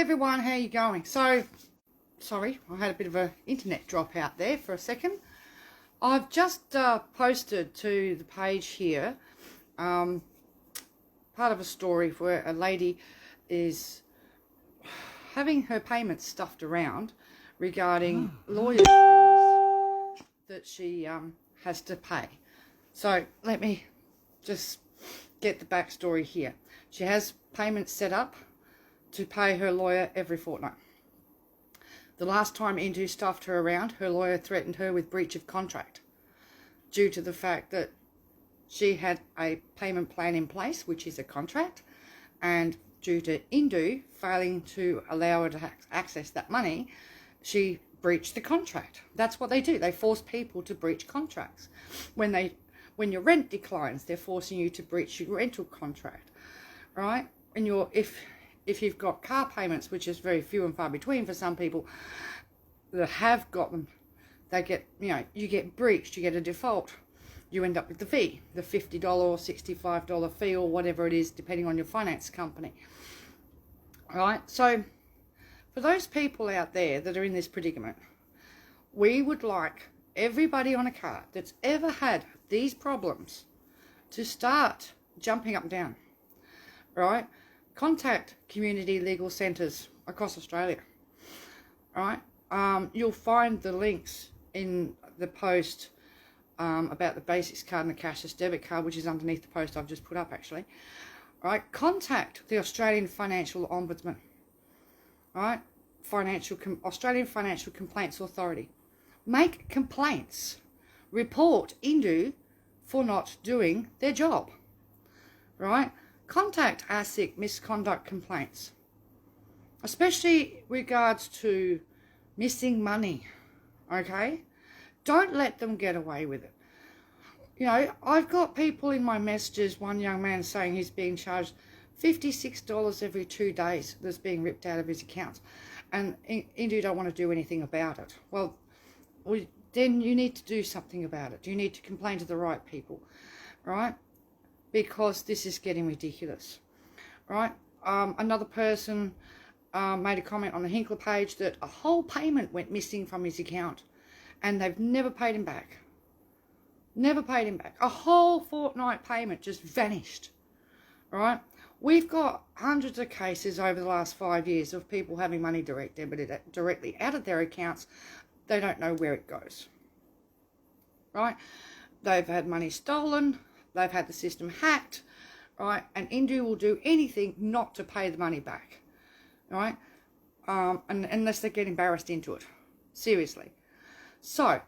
everyone, how you going? So, sorry, I had a bit of an internet drop out there for a second. I've just posted to the page here part of a story where a lady is having her payments stuffed around regarding lawyer fees that she has to pay. So let me just get the backstory here. She has payments set up to pay her lawyer every fortnight. The last time Indue stuffed her around, her lawyer threatened her with breach of contract due to the fact that she had a payment plan in place, which is a contract, and due to Indue failing to allow her to access that money, she breached the contract. That's what they do. They force people to breach contracts. When your rent declines, they're forcing you to breach your rental contract, right? And if you've got car payments, which is very few and far between for some people that have got them, they get, you get breached, you get a default, you end up with the fee, the $50 or $65 fee or whatever it is, depending on your finance company. All right, so for those people out there that are in this predicament, we would like everybody on a card that's ever had these problems to start jumping up and down, right? Contact community legal centres across Australia, right? You'll find the links in the post about the basics card and the cashless debit card, which is underneath the post I've just put up actually. Right? Contact the Australian Financial Ombudsman, right? Australian Financial Complaints Authority. Make complaints. Report Indue for not doing their job, right? Contact ASIC misconduct complaints, especially regards to missing money, okay? Don't let them get away with it. I've got people in my messages, one young man saying he's being charged $56 every 2 days that's being ripped out of his accounts, and Indue don't want to do anything about it. Well, then you need to do something about it. You need to complain to the right people, right? Because this is getting ridiculous, right? Another person made a comment on the Hinkler page that a whole payment went missing from his account and they've never paid him back. Never paid him back. A whole fortnight payment just vanished, right? We've got hundreds of cases over the last 5 years of people having money debited directly out of their accounts. They don't know where it goes, right? They've had money stolen. They've had the system hacked, right? And Indue will do anything not to pay the money back, right? And unless they get embarrassed into it, seriously. So,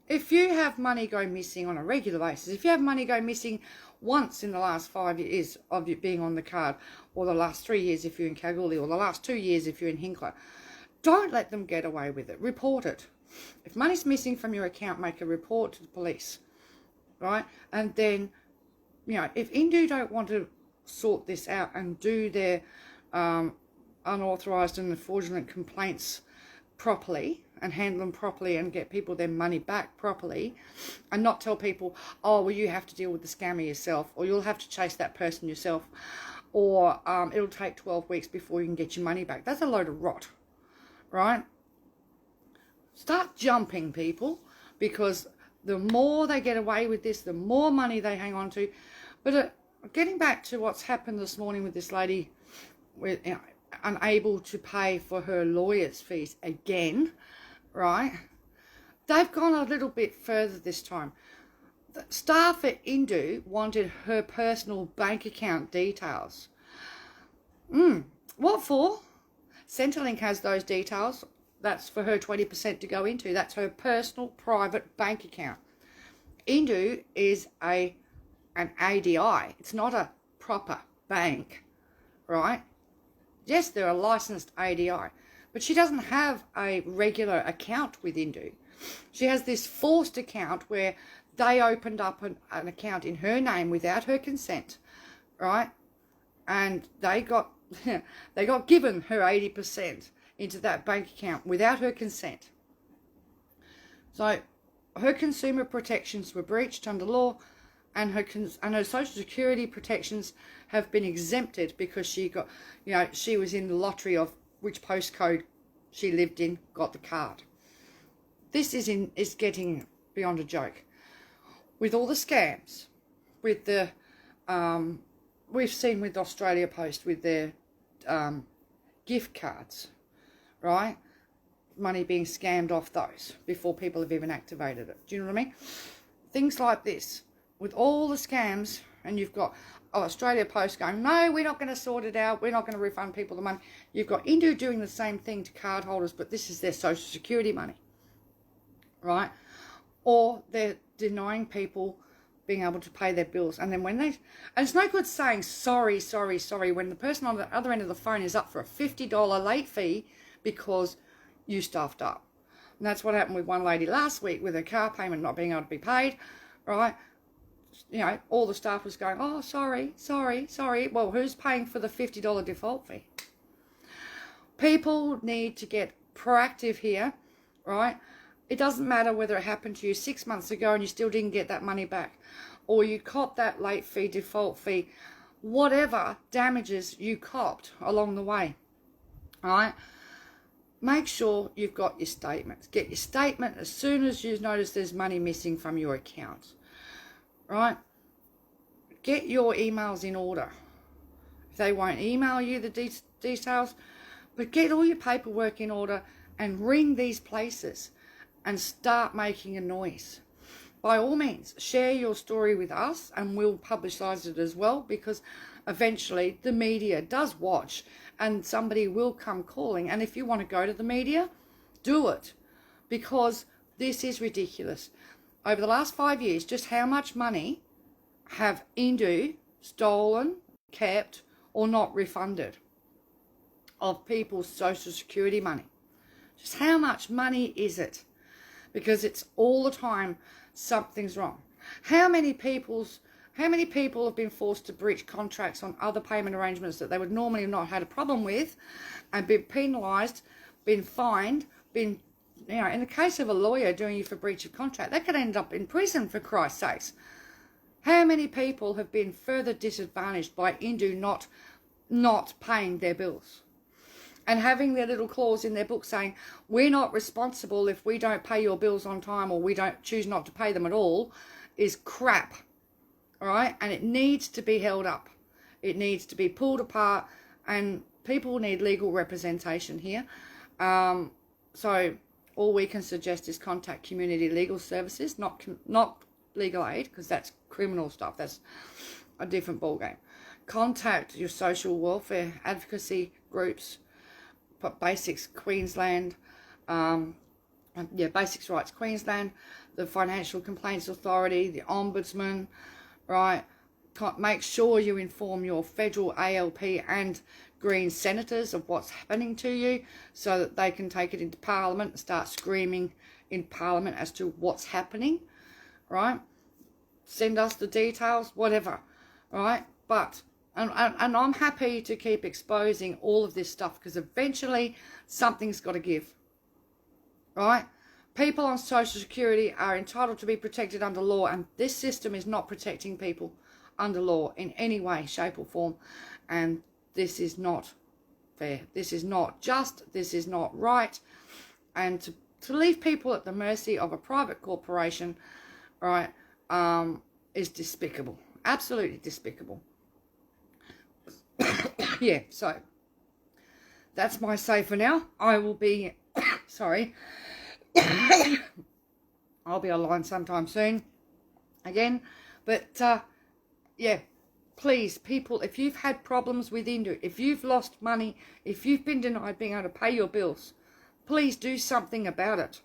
if you have money go missing on a regular basis, if you have money go missing once in the last 5 years of you being on the card, or the last 3 years if you're in Kalgoorlie, or the last 2 years if you're in Hinkler, don't let them get away with it. Report it. If money's missing from your account, make a report to the police, right? And then, if Indue don't want to sort this out and do their unauthorised and fraudulent complaints properly and handle them properly and get people their money back properly, and not tell people, oh, well, you have to deal with the scammer yourself, or you'll have to chase that person yourself, or it'll take 12 weeks before you can get your money back. That's a load of rot, right? Start jumping, people, because the more they get away with this, the more money they hang on to. But getting back to what's happened this morning with this lady with unable to pay for her lawyer's fees again, right? They've gone a little bit further this time. The staff at Indue wanted her personal bank account details. What for? Centrelink has those details. That's for her 20% to go into. That's her personal private bank account. Indue is an ADI. It's not a proper bank, right? Yes, they're a licensed ADI, but she doesn't have a regular account with Indue. She has this forced account where they opened up an account in her name without her consent, right? And they got given her 80% into that bank account without her consent. So her consumer protections were breached under law, and her social security protections have been exempted because she got, she was in the lottery of which postcode she lived in, got the card. This is getting beyond a joke. With all the scams, with the we've seen with Australia Post with their gift cards, right? Money being scammed off those before people have even activated it. Do you know what I mean? Things like this, with all the scams, and you've got Australia Post going, no, we're not going to sort it out. We're not going to refund people the money. You've got Indue doing the same thing to card holders, but this is their social security money, right? Or they're denying people being able to pay their bills. And then and it's no good saying sorry, sorry, sorry, when the person on the other end of the phone is up for a $50 late fee because you stuffed up. And that's what happened with one lady last week with her car payment not being able to be paid, right? You know, all the staff was going, oh, sorry, sorry, sorry. Well, who's paying for the $50 default fee? People need to get proactive here, right? It doesn't matter whether it happened to you 6 months ago and you still didn't get that money back, or you copped that late fee, default fee, whatever damages you copped along the way, right? Make sure you've got your statements. Get your statement as soon as you notice there's money missing from your account, right? Get your emails in order. If they won't email you the details, but get all your paperwork in order and ring these places and start making a noise. By all means, share your story with us and we'll publicise it as well, because eventually the media does watch and somebody will come calling. And if you want to go to the media, do it, because this is ridiculous. Over the last 5 years, just how much money have Indue stolen, kept, or not refunded of people's social security money? Just how much money is it? Because it's all the time something's wrong. How many people have been forced to breach contracts on other payment arrangements that they would normally have not had a problem with, and been penalised, been fined, been, you know, in the case of a lawyer doing you for breach of contract, they could end up in prison, for Christ's sakes. How many people have been further disadvantaged by Indue not paying their bills and having their little clause in their book saying, we're not responsible if we don't pay your bills on time, or we don't choose not to pay them at all, is crap. All right, and it needs to be held up. It needs to be pulled apart, and people need legal representation here. So all we can suggest is contact community legal services, not legal aid, because that's criminal stuff. That's a different ballgame. Contact your social welfare advocacy groups, Basics Queensland, Basics Rights Queensland, the Financial Complaints Authority, the Ombudsman, right? Make sure you inform your federal ALP and Green senators of what's happening to you, so that they can take it into Parliament and start screaming in Parliament as to what's happening, right? Send us the details, whatever, right? But, and I'm happy to keep exposing all of this stuff, because eventually something's got to give, right? People on Social Security are entitled to be protected under law, and this system is not protecting people under law in any way, shape or form. And this is not fair. This is not just. This is not right. And to leave people at the mercy of a private corporation, right, is despicable. Absolutely despicable. Yeah, so that's my say for now. I will be, sorry, I'll be online sometime soon again. But, yeah, please, people, if you've had problems with Indue, if you've lost money, if you've been denied being able to pay your bills, please do something about it.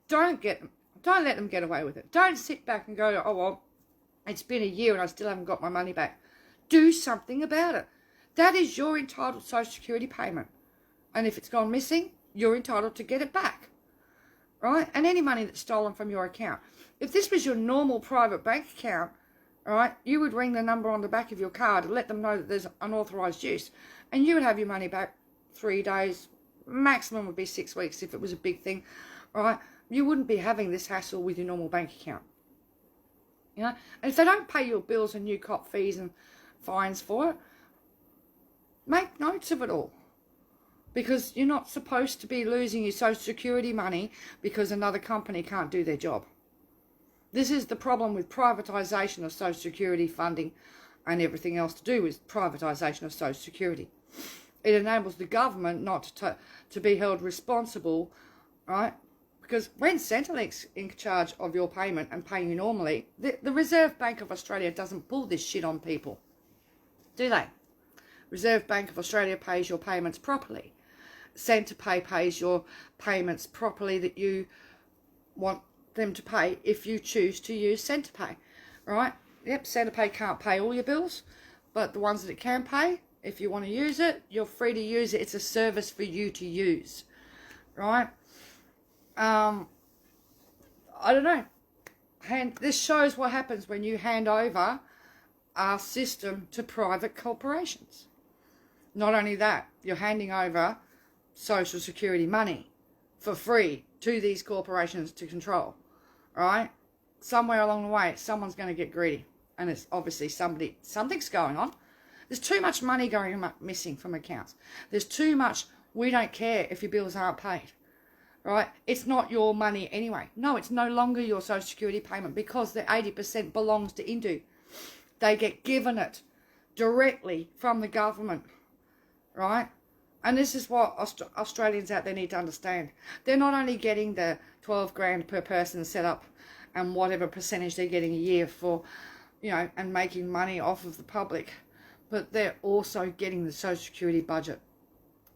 Don't let them get away with it. Don't sit back and go, oh, well, it's been a year and I still haven't got my money back. Do something about it. That is your entitled Social Security payment. And if it's gone missing, you're entitled to get it back, right? And any money that's stolen from your account. If this was your normal private bank account, right, you would ring the number on the back of your card and let them know that there's unauthorised use, and you would have your money back 3 days. Maximum would be 6 weeks if it was a big thing, right? You wouldn't be having this hassle with your normal bank account, you know? And if they don't pay your bills and you cop fees and fines for it, Make notes of it all. Because you're not supposed to be losing your Social Security money because another company can't do their job. This is the problem with privatisation of Social Security funding and everything else to do with privatisation of Social Security. It enables the government not to be held responsible, right? Because when Centrelink's in charge of your payment and paying you normally, the Reserve Bank of Australia doesn't pull this shit on people, do they? Reserve Bank of Australia pays your payments properly. Centrepay pays your payments properly that you want them to pay if you choose to use Centrepay, right? Yep, Centrepay can't pay all your bills, but the ones that it can pay, if you want to use it, you're free to use it. It's a service for you to use, right? I don't know. This shows what happens when you hand over our system to private corporations. Not only that, you're handing over Social Security money for free to these corporations to control, right? Somewhere along the way, someone's going to get greedy, and it's obviously something's going on. There's too much money going missing from accounts. There's too much, we don't care if your bills aren't paid, right? It's not your money anyway. No, it's no longer your Social Security payment because the 80% belongs to Indue. They get given it directly from the government, right? And this is what Australians out there need to understand. They're not only getting the 12 grand per person set up and whatever percentage they're getting a year for, you know, and making money off of the public, but they're also getting the Social Security budget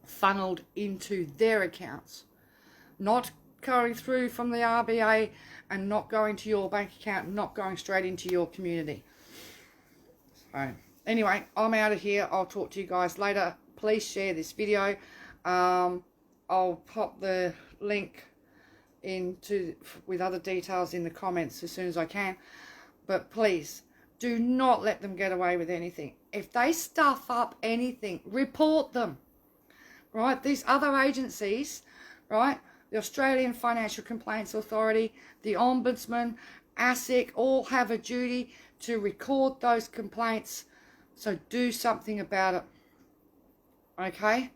funneled into their accounts, not going through from the RBA and not going to your bank account, not going straight into your community. So anyway, I'm out of here. I'll talk to you guys later. Please share this video. I'll pop the link with other details in the comments as soon as I can. But please, do not let them get away with anything. If they stuff up anything, report them. Right? These other agencies, right? The Australian Financial Complaints Authority, the Ombudsman, ASIC, all have a duty to record those complaints. So do something about it. Okay?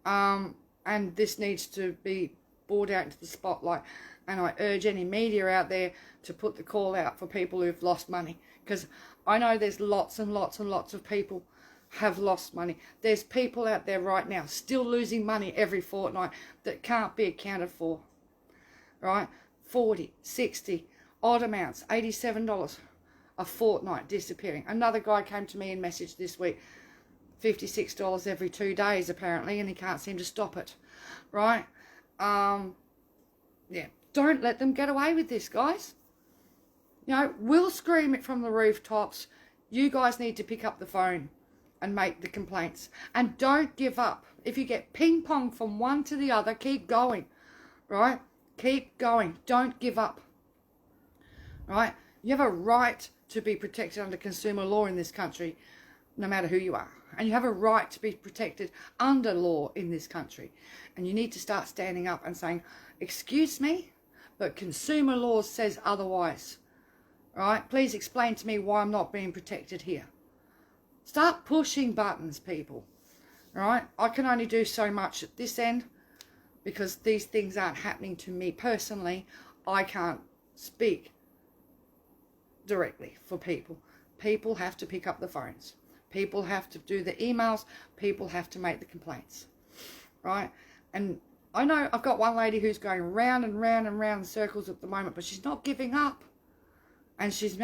And this needs to be brought out into the spotlight. And I urge any media out there to put the call out for people who've lost money. Because I know there's lots and lots and lots of people have lost money. There's people out there right now still losing money every fortnight that can't be accounted for. Right? 40, 60, odd amounts, $87 a fortnight disappearing. Another guy came to me and messaged this week, $56 every 2 days apparently, and he can't seem to stop it. Right? Yeah, don't let them get away with this, guys. You know, we'll scream it from the rooftops. You guys need to pick up the phone and make the complaints. And don't give up. If you get ping pong from one to the other, keep going. Right? Keep going. Don't give up. Right? You have a right to be protected under consumer law in this country, no matter who you are. And you have a right to be protected under law in this country. And you need to start standing up and saying, excuse me, but consumer law says otherwise. Right? Please explain to me why I'm not being protected here. Start pushing buttons, people. Right? I can only do so much at this end because these things aren't happening to me personally. I can't speak directly for people. People have to pick up the phones. People have to do the emails. People have to make the complaints. Right? And I know I've got one lady who's going round and round and round in circles at the moment, but she's not giving up. And she's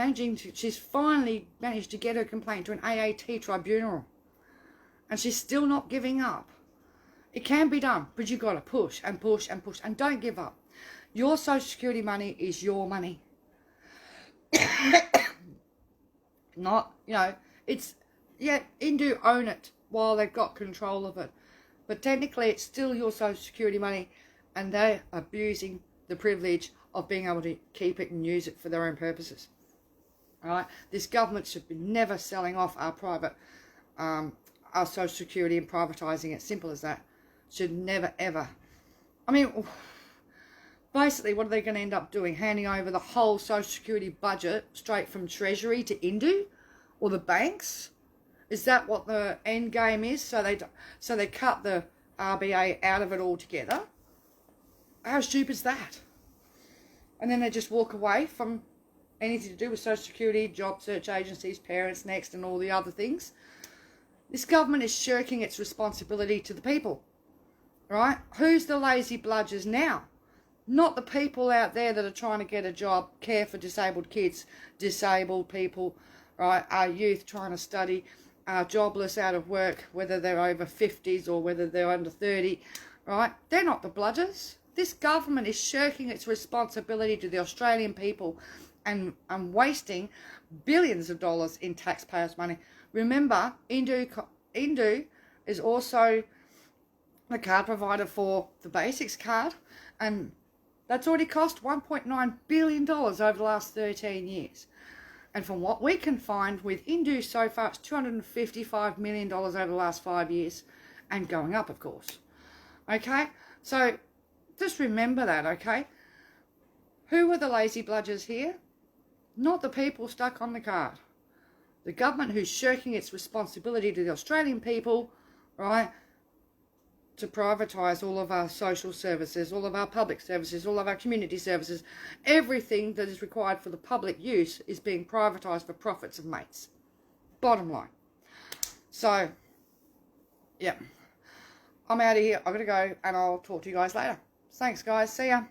finally managed to get her complaint to an AAT tribunal. And she's still not giving up. It can be done, but you've got to push and push and push. And don't give up. Your Social Security money is your money. Not, you know, it's, yeah, Indue own it while they've got control of it. But technically, it's still your Social Security money, and they're abusing the privilege of being able to keep it and use it for their own purposes. All right? This government should be never selling off our our Social Security and privatising it. Simple as that. Should never, ever. I mean, basically, what are they going to end up doing? Handing over the whole Social Security budget straight from Treasury to Indue? Or the banks? Is that what the end game is? So they cut the RBA out of it altogether. How stupid is that? And then they just walk away from anything to do with Social Security, job search agencies, Parents Next, and all the other things. This government is shirking its responsibility to the people, right? Who's the lazy bludgers now? Not the people out there that are trying to get a job, care for disabled kids, disabled people, right? Our youth trying to study, jobless, out of work, whether they're over 50s or whether they're under 30, right? They're not the bludgers. This government is shirking its responsibility to the Australian people and wasting billions of dollars in taxpayers' money. Remember, Indue is also the card provider for the Basics card, and that's already cost $1.9 billion over the last 13 years. And from what we can find with Indue so far, it's $255 million over the last 5 years, and going up, of course. Okay? So just remember that, okay? Who were the lazy bludgers here? Not the people stuck on the card. The government who's shirking its responsibility to the Australian people, right, to privatise all of our social services, all of our public services, all of our community services. Everything that is required for the public use is being privatised for profits of mates. Bottom line. So, yeah. I'm out of here. I've got to go, and I'll talk to you guys later. Thanks, guys. See ya.